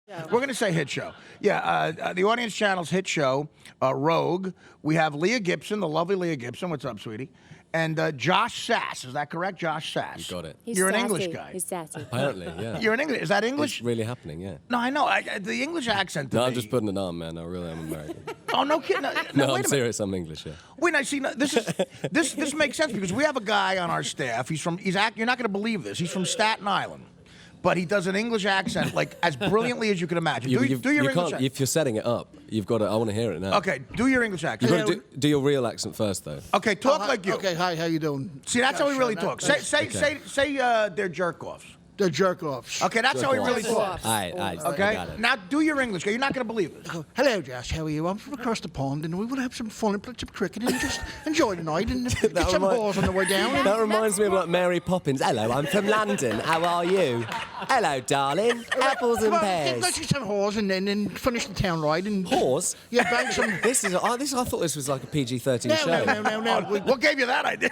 Yeah. We're going to say hit show. Yeah, the audience channel's hit show, Rogue. We have Leah Gibson, the lovely Leah Gibson. What's up, sweetie? And Josh Sasse. Is that correct? Josh Sasse. You got it. You're an English guy. He's sassy. Apparently, yeah. You're an English. Is that English? It's really happening, yeah. No, I know. The English accent. To No, me. I'm just putting it on, man. I really am American. Oh, no kidding. No, No, wait I'm a serious. I'm English, yeah. Wait, I see. No, this makes sense because we have a guy on our staff. You're not going to believe this. He's from Staten Island. But he does an English accent like as brilliantly as you can imagine. Do your English accent. If you're setting it up, you've got to. I want to hear it now. Okay, do your English accent. You've got to do your real accent first, though. Okay, talk like you. Okay, hi, how you doing? See, that's how he really talks. Say they're jerk-offs. They're jerk-offs. Okay, that's how he really talks. Aye, Okay, got it. now do your English. You're not going to believe this. Hello, Josh, how are you? I'm from across the pond, and we want to have some fun and play some cricket and just enjoy the night and get some balls on the way down. That reminds me of like Mary Poppins. Hello, I'm from London. How are you? Hello, darling. Apples and pears. Let's get some whores and then finish the town ride. And Whores? Yeah, bang some... I thought this was like a PG-13 show. No. What gave you that idea?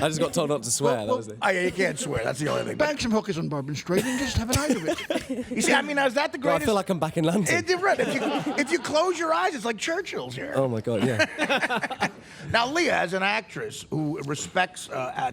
I just got told not to swear. That was it. Oh, yeah, you can't swear. That's the only thing. Bang some hookers on Bourbon Street and just have a night of it. You see, I mean, now, is that the Well, I greatest? feel like I'm back in London. If you close your eyes, it's like Churchill's here. Oh my God, yeah. Now, Leah, as an actress who respects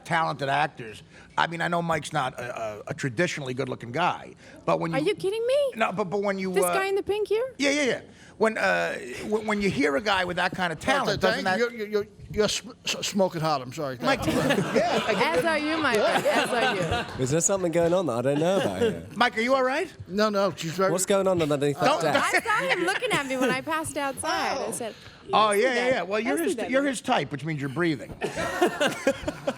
talented actors, I mean, I know Mike's not a traditionally good-looking guy, but when you... Are you kidding me? No, but when you... This guy in the pink here? Yeah. When you hear a guy with that kind of talent, doesn't that... You're smoking hot, I'm sorry. Mike, As are you, my friend. As are you. Is there something going on that I don't know about here? Mike, are you all right? No, she's very... What's going on underneath that desk? I saw him looking at me when I passed outside. I said, Oh, "You see yeah. that? Well, I see that." you're his type, which means you're breathing.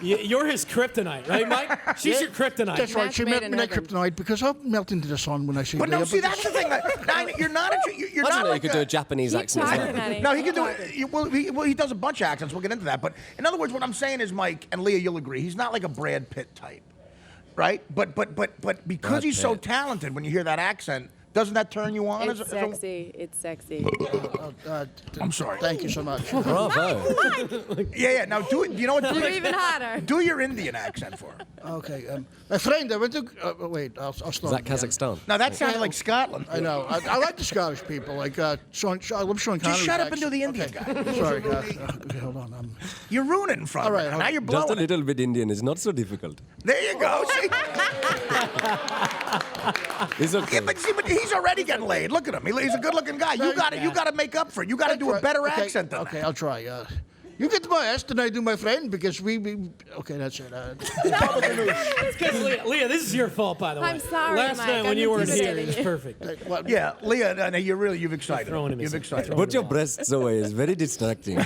You're his kryptonite, right, Mike? She's your kryptonite. That's right, she Match melt made me in like heaven. kryptonite because I'll melt into the sun when I see But Leah. no, see, that's the thing. You're not I didn't know like you could do a Japanese Keep accent. as talking, well. honey. No, he can Keep do talking. it. Well, he does a bunch of accents. We'll get into that. But in other words, what I'm saying is, Mike and Leah, you'll agree, he's not like a Brad Pitt type, right? But because Brad he's so Pitt. talented, when you hear that accent, doesn't that turn you on? It's sexy. It's sexy. I'm sorry. Thank you so much. Bravo. Yeah. Now do it. You know what? You're even hotter. Do your Indian accent for him. Okay, my friend, I went to... wait, I'll start Is that again. Kazakhstan? Now that sounded like Scotland. I know. I like the Scottish people, like Sean. I love Sean Connery's Just shut up and accent. do the Indian guy. Sorry, okay, hold on. You're ruining front. All right, Now you're Just a blowing it. little bit Indian is not so difficult. There you go. See? It's okay. Yeah, but he's already getting laid. Look at him. He's a good-looking guy. You got to make up for it. You got to do a better accent than Okay, that. I'll try. You get my ass, then I do my friend, because we okay, that's it. Leah, this is your fault, by the way. I'm sorry, Last Mike. night when I'm you weren't here, intimidating it was you. perfect. What? Yeah, Leah, you've excited. throwing him You've in. excited. Put your breasts away. It's very distracting.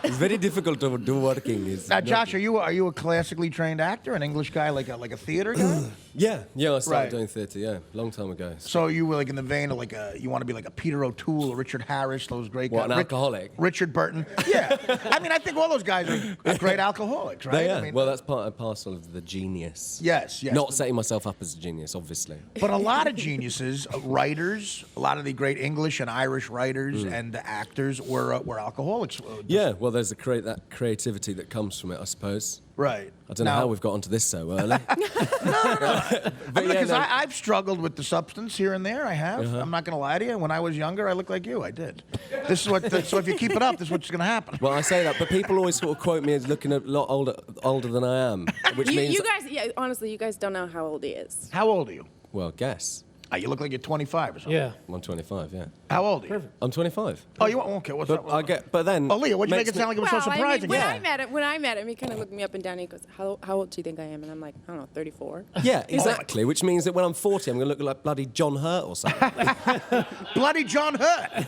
It's very difficult to do working. Now, Josh, are you a classically trained actor, an English guy, like a theater guy? Yeah, I started Right. doing theatre, yeah, long time ago. So you were like in the vein of like you want to be like a Peter O'Toole or Richard Harris, those great What, guys. an alcoholic? Richard Burton. Yeah. I mean, I think all those guys are great alcoholics, right? Yeah, I mean, well, that's part and parcel of the genius. yes. Not setting myself up as a genius, obviously. But a lot of geniuses, writers, a lot of the great English and Irish writers and actors were alcoholics. Yeah, well, there's that creativity that comes from it, I suppose. Right. I don't know how we've got onto this so early. But yeah, Because no, I've struggled with the substance here and there. I have. I'm not going to lie to you. When I was younger, I looked like you. I did. This is what. So if you keep it up, this is what's going to happen. well, I say that, but people always sort of quote me as looking a lot older than I am, which means You guys, yeah, honestly, you guys don't know how old he is. How old are you? well, guess. You look like you're 25 or something. Yeah. I'm 25, yeah. How old are you? Perfect. I'm 25. Oh, you okay? What's But up? but then. Oh, Leah, what'd you make makes it sound like it was so Well, I mean, surprising? when I met him, he kind of looked me up and down. And he goes, "How old do you think I am?" And I'm like, "I don't know, 34." Yeah, exactly. Which means that when I'm 40, I'm going to look like bloody John Hurt or something. Bloody John Hurt.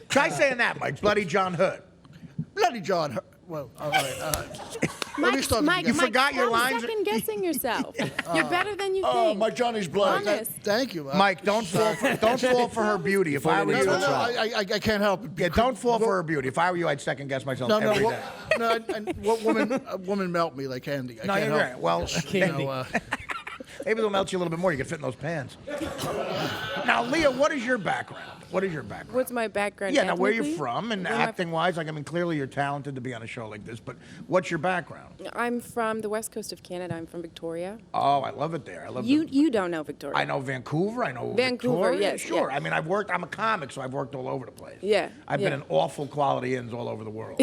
Try saying that, Mike. Bloody John Hurt. Bloody John. Well, all right. Let me start Mike, again. You forgot your stop lines? second guessing yourself. You're better than you Oh, think. my Johnny's blood. Honest. Thank you. Mike, don't fall for her beauty. If I were No, you, no, no. I can't help it. yeah, don't fall for her beauty. If I were you, I'd second guess myself No, every day. what woman melt me like candy? I No, can't you're help right. it. Well, You know, maybe they'll melt you a little bit more. You can fit in those pants. Now, Leah, what is your background? What is your background? What's my background? Yeah, now where are you ethnically? from and acting-wise? Like, I mean, clearly you're talented to be on a show like this, but what's your background? I'm from the west coast of Canada. I'm from Victoria. Oh, I love it there. I love You don't know Victoria. I know Vancouver. I know Vancouver, Victoria. yes, Sure. yeah. I mean, I'm a comic, so I've worked all over the place. Yeah, I've been yeah. in awful quality inns all over the world.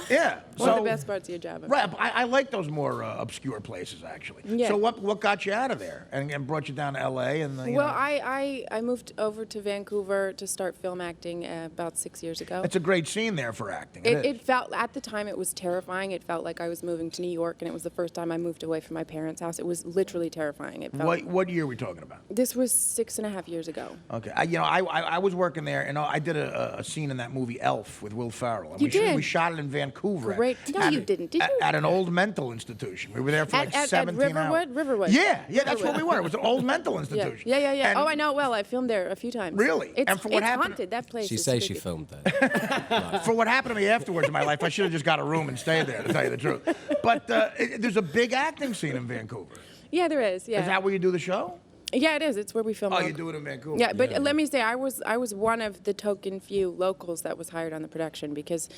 Yeah. One of the best parts of your job. Right. I like those more obscure places, actually. Yeah. So what got you out of there and brought you down to L.A. and you Well, know? I moved over to Vancouver to start film acting about 6 years ago. It's a great scene there for acting. It felt, at the time, it was terrifying. It felt like I was moving to New York, and it was the first time I moved away from my parents' house. It was literally terrifying. It felt, What year are we talking about? This was 6.5 years ago. Okay. I was working there, and I did a scene in that movie Elf with Will Ferrell. And You did? We shot it in Vancouver. Great. No, you didn't. Did you? At an old mental institution. We were there for like 17 hours. Riverwood? Yeah, that's what Riverwood. we were. It was an old mental Yeah, institution. yeah. And Oh, I know it well. I filmed there a few times. Really? It's, And for what it's happened- haunted. That place She is says she spooky. filmed there. For what happened to me afterwards in my life, I should have just got a room and stayed there, to tell you the truth. But there's a big acting scene in Vancouver. Yeah, there is. Yeah. Is that where you do the show? Yeah, it is. It's where we film. Oh, all- you do it in Vancouver? Yeah, but let me say, I was one of the token few locals that was hired on the production because,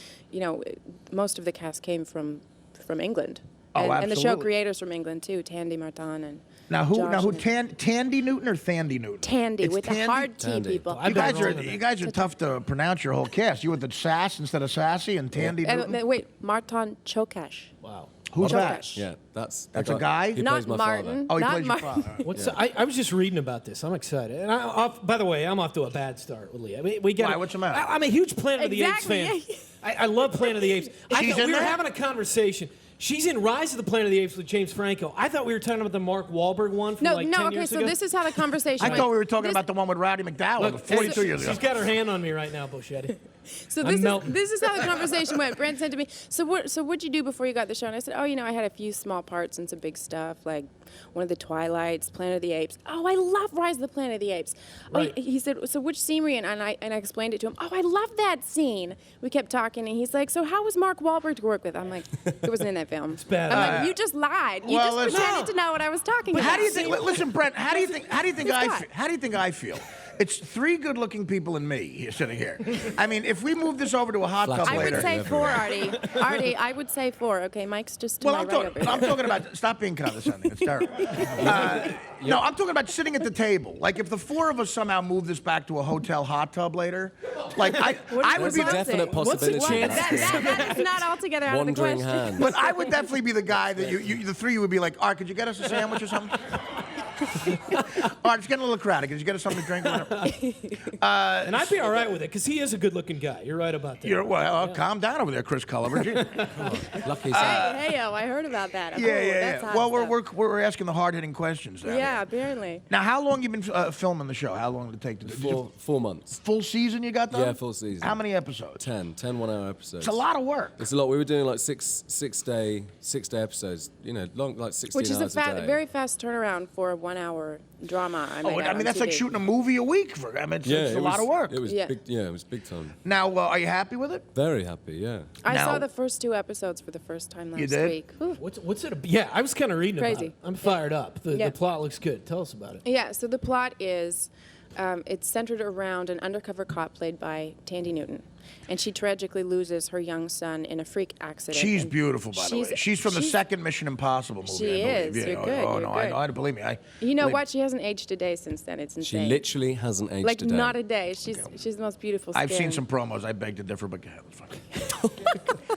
most of the cast came from England. Oh, And the show absolutely. creators from England too, Tandy Martin and Now who? Josh and- Tandy Newton or Thandy Newton? Tandy It's with the Tandy? hard T, Tandy. people. I've been wrong in You that. guys are tough to pronounce your whole cast. You with the sass instead of sassy and Tandy Newton. Wait, Martin Chokash. Wow. Who's that? Chokash. Yeah, that's the That's a guy? He Not plays my Martin. father. Oh, he Not plays your Martin. father. What's I was just reading about this. I'm excited. And by the way, I'm off to a bad start with Leah. I mean, we got. Why? What's the matter? I'm a huge Planet of the Apes Exactly, fan. yeah. I love Planet of the Apes. She's We in were there? having a conversation. She's in Rise of the Planet of the Apes with James Franco. I thought we were talking about the Mark Wahlberg one from No, like 10 okay, years so ago. this is how the conversation I went. thought we were talking This- about the one with Rowdy McDowell, Look, 42 years ago. She's got her hand on me right now, Buschetti. So I'm melting. this is how the conversation went. Brent said to me, "So what'd you do before you got the show?" And I said, "Oh, I had a few small parts and some big stuff, like one of the Twilights, Planet of the Apes. Oh, I love Rise of the Planet of the Apes." Right. Oh, he said, "So which scene were you in?" And I explained it to him. "Oh, I love that scene." We kept talking, and he's like, "So how was Mark Wahlberg to work with?" I'm like, "He wasn't in that film." It's bad. I'm like, "You just lied. You Well, just listen- pretended to know what I was talking But about." how do you think? Listen, Brent. How do you think Scott. How do you think I feel? It's three good-looking people and me here sitting here. I mean, if we move this over to a hot tub I later. would say 4, Artie. Artie, I would say 4. Okay, Mike's just to Well, my right over here. I'm talking about. Stop being condescending. It's terrible. No, I'm talking about sitting at the table. Like, if the four of us somehow move this back to a hotel hot tub later, like I would There's be. a definite What's the possibility. chance? That is not altogether out of the Wandering question. hand. But I would definitely be the guy that the three of you would be like, Art, could you get us a sandwich or something? Art, it's getting a little crowded. Could you get us something to drink? Or whatever? And I'd be all right with it because he is a good-looking guy. You're right about that. Calm down over there, Chris Culliver. Gee. Lucky Hey, I heard about that. Oh, that's hot Well, stuff. we're asking the hard-hitting questions now. Yeah, apparently. Now, how long you been filming the show? How long did it take to do? 4 months. Full season you got done? Yeah, full season. How many episodes? 10 1-hour episodes. It's a lot of work. It's a lot. We were doing like six day episodes. Long, like 16 Which is hours a a day. very fast turnaround for a 1-hour drama. I I mean, that's like shooting a movie a week. It's a lot of work. It was Yeah. big. Yeah, it was big time. Now, are you happy with it? Very happy. Yeah. I Now- saw the first 2 episodes for the first time last did? week. Whew. What's it? Yeah, I was kind of reading about Crazy. it. I'm fired up. The Yeah. plot looks good. Tell us about it. Yeah, so the plot is it's centered around an undercover cop played by Tandy Newton. And she tragically loses her young son in a freak accident. She's And beautiful, by the way. She's from the second Mission Impossible movie. She I believe. is. Yeah, You're oh, good, Oh, you're no, good. I believe me. You know believe- what? She hasn't aged a day since then. It's She insane. literally hasn't aged like a day. not a day. She's the most beautiful skin. I've seen some promos. I beg to differ, but go ahead, it's fine.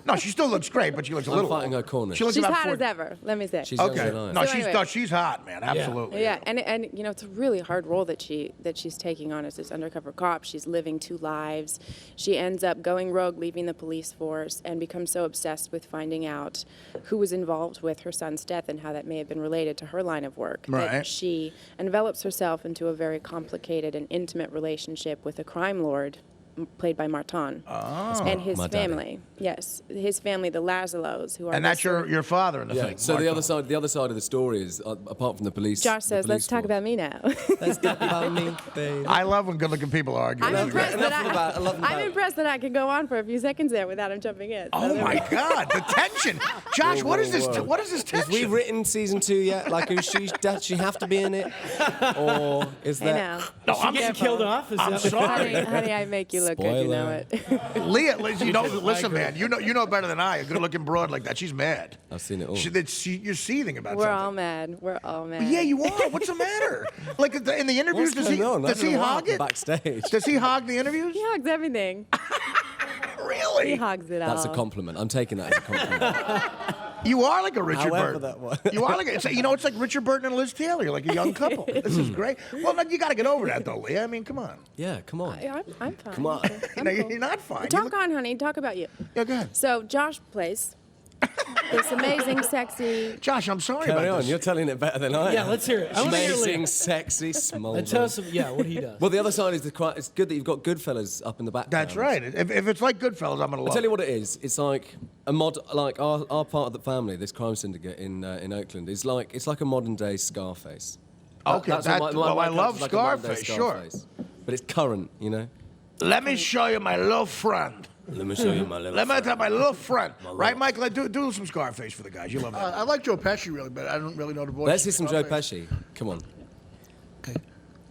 No, she still looks great, but she looks a I'm little. fighting her corner. She looks She's about hot 40. as ever. Let me say. She's Okay. younger than I am. No, So she's anyway. she's hot, man. Absolutely. Yeah, and it's a really hard role that she's taking on as this undercover cop. She's living 2 lives. She ends up going rogue, leaving the police force, and becomes so obsessed with finding out who was involved with her son's death and how that may have been related to her line of work. Right. That she envelops herself into a very complicated and intimate relationship with a crime lord played by Martin, and his My daddy. family. Yes, his family, the Lazalos, who are. And that's your father in the thing. So Mark the Twain. other side of the story is, apart from the police. Josh says, "Let's talk about me now." Let's talk about me, babe. I love when good-looking people argue. I'm impressed I'm impressed that I can go on for a few seconds there without him jumping in. Oh my God, the tension! Josh, what is this? What is this Have tension? we written season 2 yet? Like, does she have to be in it, or is I that? know. No, She getting killed off? Is I'm that sorry. Honey, I make you look good. You know it. Leah, you know, listen, man. You know better than I. A good-looking broad like that, she's mad. I've seen it all. You're seething about We're something. all mad. We're all mad. Yeah, you are. What's the matter? Like in the interviews, What's does going on? I he don't know what hog happened it? backstage? Does he hog the interviews? He hogs everything. Really? He hogs it all. That's a compliment. I'm taking that as a compliment. You are like a Richard However Burton. that was. You are like it's like Richard Burton and Liz Taylor. You're like a young couple. This is great. Well, no, you got to get over that though, Leah. I mean, come on. Yeah, come on. I'm fine. Come on. I'm No, cool. you're not fine. You Talk look- on, honey. Talk about you. Yeah, go ahead. So Josh plays this amazing, sexy. Josh, I'm sorry Carry about on. this. You're telling it better than I am. Yeah, let's hear it. I wanna hear Amazing, Leah. sexy, small. And tell us, what he does. Well, the other side is it's good that you've got Goodfellas up in the background. That's right. If it's like Goodfellas, I'm gonna love I'll tell you it. what it is. It's like a like our part of the family, this crime syndicate in Oakland, is like it's like a modern day Scarface. Okay, That's what well, I character's love like a modern day Scarface, sure. Scarface. But it's current, you know. Let me show you my little friend. Let me show you my little. Let me tell my little friend. Right, Mike? Do some Scarface for the guys. You love that. I like Joe Pesci really, but I don't really know the voice. Let's of hear some Joe Scarface. Pesci. Come on. Okay.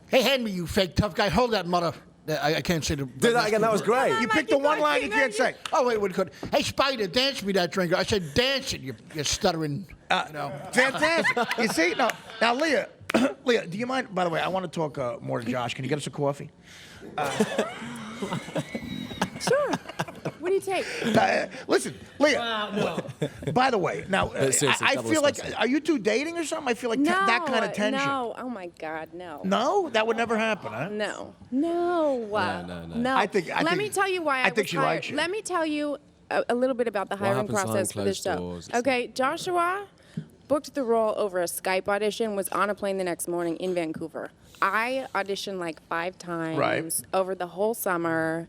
Hey, hand me, you fake tough guy. Hold that mother. I can't say the. Do that again. That was great. You picked the one line you can't say. Oh wait, what could? Hey, Spider, dance me that drink. I said dance it. You stuttering. Fantastic. You see? Now, Leah, Leah, do you mind? By the way, I want to talk more to Josh. Can you get us a coffee? Sure. What do you take? Listen, Leah. No. By the way, now seriously, I double feel like, espresso. are you two dating or something? I feel like No. that kind of tension. No. Oh my God, no. No? That would never happen, huh? No. No. I think- Let me tell you why I I think was she hired. likes you. Let me tell you a little bit about the hiring happens behind process for this closed show. doors? Okay, Joshua booked the role over a Skype audition, was on a plane the next morning in Vancouver. I auditioned like 5 times Right. over the whole summer.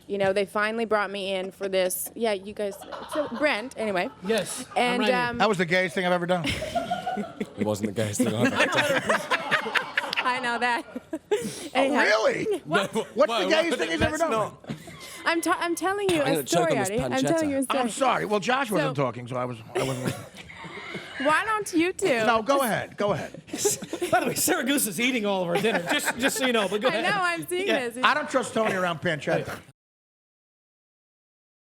You know, they finally brought me in for this. Yeah, you guys. So Brent, anyway. Yes. And I'm right That was the gayest thing I've ever done. It wasn't the gayest thing I've ever done. I know that. Anyhow, Really? What? What's the gayest thing he's ever done? I'm telling you I'm a gonna choke story, on this Artie. I'm pancetta. telling you a story. I'm sorry. Well, Josh wasn't So- talking, so I wasn't listening. Why don't you two? No, go ahead. Go ahead. By the way, Sarah Goose is eating all of our dinner, just so you know. But go I ahead. know. I'm seeing this. I don't trust Tony around pancetta.